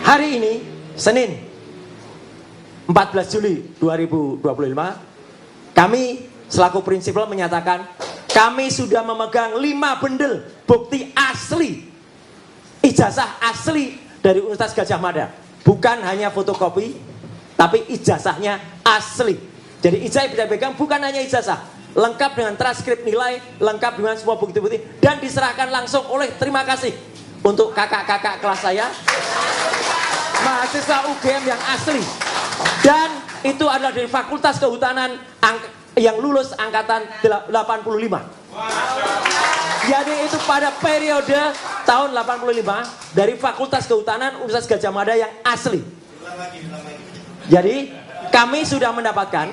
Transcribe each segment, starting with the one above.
Hari ini, Senin 14 Juli 2025, kami selaku prinsipal menyatakan kami sudah memegang 5 bendel bukti asli, ijazah asli dari Universitas Gadjah Mada. Bukan hanya fotokopi, tapi ijazahnya asli. Jadi ijazah yang bisa pegang bukan hanya ijazah, lengkap dengan transkrip nilai, lengkap dengan semua bukti-bukti, dan diserahkan langsung oleh, terima kasih untuk kakak-kakak kelas saya, mahasiswa UGM yang asli. Dan itu adalah dari Fakultas Kehutanan yang lulus angkatan 85. Jadi itu pada periode tahun 85 dari Fakultas Kehutanan Universitas Gadjah Mada yang asli. Jadi kami sudah mendapatkan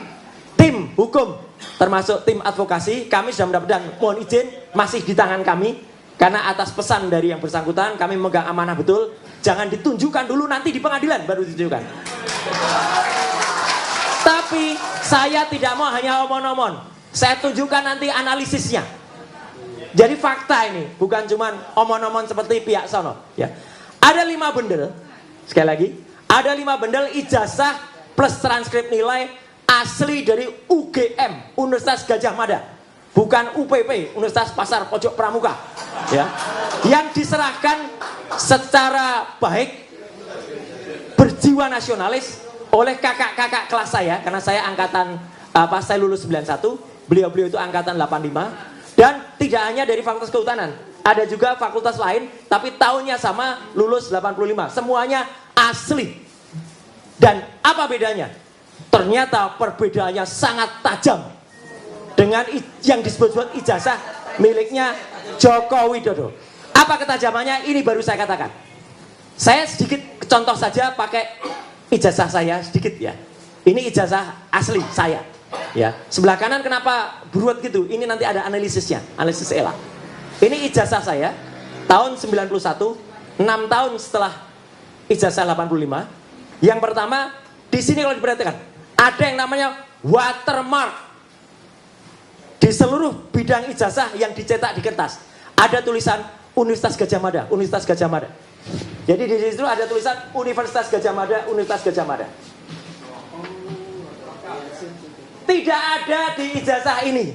tim hukum termasuk tim advokasi, kami sudah mendapatkan, mohon izin masih di tangan kami karena atas pesan dari yang bersangkutan kami memegang amanah betul. Jangan ditunjukkan dulu, nanti di pengadilan baru ditunjukkan. Tapi saya tidak mau hanya omon-omon, saya tunjukkan nanti analisisnya. Jadi fakta ini bukan cuma omon-omon seperti pihak sono ya. Ada 5 bendel, sekali lagi, ada 5 bendel ijazah plus transkrip nilai asli dari UGM, Universitas Gadjah Mada, bukan UPP, Universitas Pasar Pojok Pramuka ya. Yang diserahkan secara baik, berjiwa nasionalis oleh kakak-kakak kelas saya, karena saya angkatan saya lulus 91, beliau-beliau itu angkatan 85. Dan tidak hanya dari Fakultas Kehutanan, ada juga fakultas lain, tapi tahunnya sama, lulus 85. Semuanya asli. Dan apa bedanya? Ternyata perbedaannya sangat tajam dengan yang disebut-sebut ijazah miliknya Joko Widodo. Apa ketajamannya? Ini baru saya katakan. Saya sedikit contoh saja pakai ijazah saya sedikit ya. Ini ijazah asli saya. Ya, sebelah kanan kenapa beruat gitu? Ini nanti ada analisisnya, analisis ELA. Ini ijazah saya tahun 91, 6 tahun setelah ijazah 85. Yang pertama, di sini kalau diperhatikan, ada yang namanya watermark. Di seluruh bidang ijazah yang dicetak di kertas, ada tulisan Universitas Gadjah Mada, Universitas Gadjah Mada. Jadi di situ ada tulisan Universitas Gadjah Mada, Universitas Gadjah Mada. Tidak ada di ijazah ini.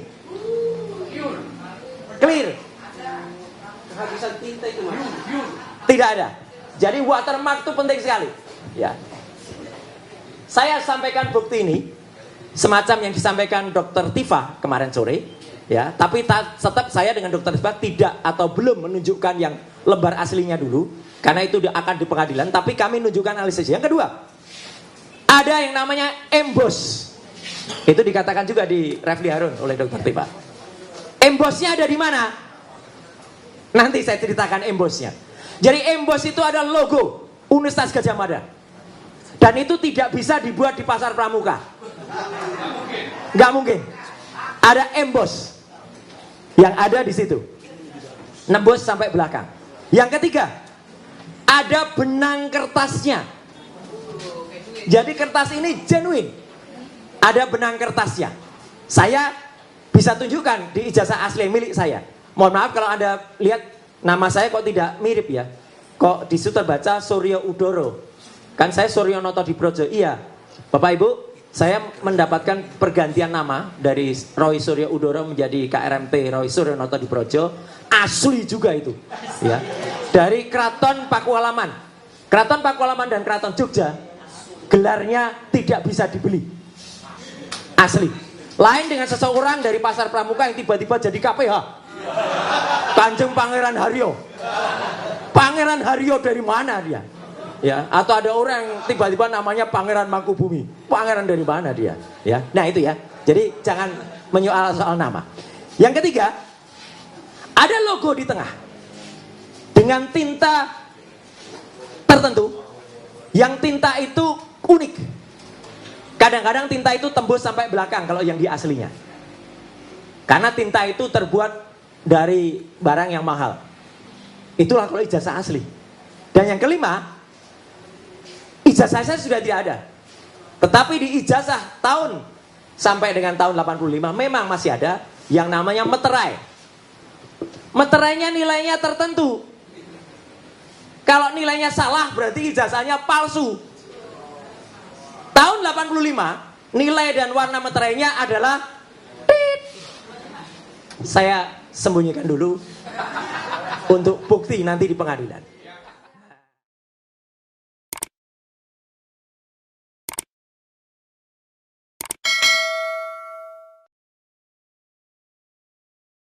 Clear. Kehabisan tinta itu mas. Tidak ada. Jadi watermark itu penting sekali. Ya. Saya sampaikan bukti ini semacam yang disampaikan Dr. Tifa kemarin sore. Ya. Tapi tetap saya dengan Dr. Tifa tidak atau belum menunjukkan yang lembar aslinya dulu, karena itu akan di pengadilan. Tapi kami menunjukkan analisis. Yang kedua, ada yang namanya emboss. Itu dikatakan juga di Refli Harun oleh Dr. Tifa. Embossnya ada di mana? Nanti saya ceritakan embossnya. Jadi emboss itu ada logo Universitas Gadjah Mada. Dan itu tidak bisa dibuat di Pasar Pramuka. Gak mungkin. Ada emboss yang ada di situ, nembus sampai belakang. Yang ketiga, ada benang kertasnya. Jadi kertas ini genuine. Ada benang kertasnya. Saya bisa tunjukkan di ijazah asli milik saya. Mohon maaf kalau Anda lihat nama saya kok tidak mirip ya. Kok di situ terbaca Suryo Udoro. Kan saya Suryo Noto Diprodjo. Iya. Bapak Ibu, saya mendapatkan pergantian nama dari Roy Suryo Udoro menjadi KRMT Roy Suryo Noto Diprodjo. Asli juga itu. Ya. Dari Keraton Pakualaman. Keraton Pakualaman dan Keraton Jogja gelarnya tidak bisa dibeli. Asli. Lain dengan seseorang dari Pasar Pramuka yang tiba-tiba jadi KPH. Kanjeng Pangeran Haryo. Pangeran Haryo dari mana dia? Ya, atau ada orang yang tiba-tiba namanya Pangeran Mangkubumi. Pangeran dari mana dia? Ya. Nah, itu ya. Jadi jangan menyoal soal nama. Yang ketiga, ada logo di tengah. Dengan tinta tertentu. Yang tinta itu unik. Kadang-kadang tinta itu tembus sampai belakang kalau yang di aslinya. Karena tinta itu terbuat dari barang yang mahal. Itulah kalau ijazah asli. Dan yang kelima, ijazah saya sudah tidak ada. Tetapi di ijazah tahun sampai dengan tahun 85 memang masih ada yang namanya meterai. Meterainya nilainya tertentu. Kalau nilainya salah berarti ijazahnya palsu. Tahun 85 nilai dan warna meterainya adalah tit. Saya sembunyikan dulu untuk bukti nanti di pengadilan.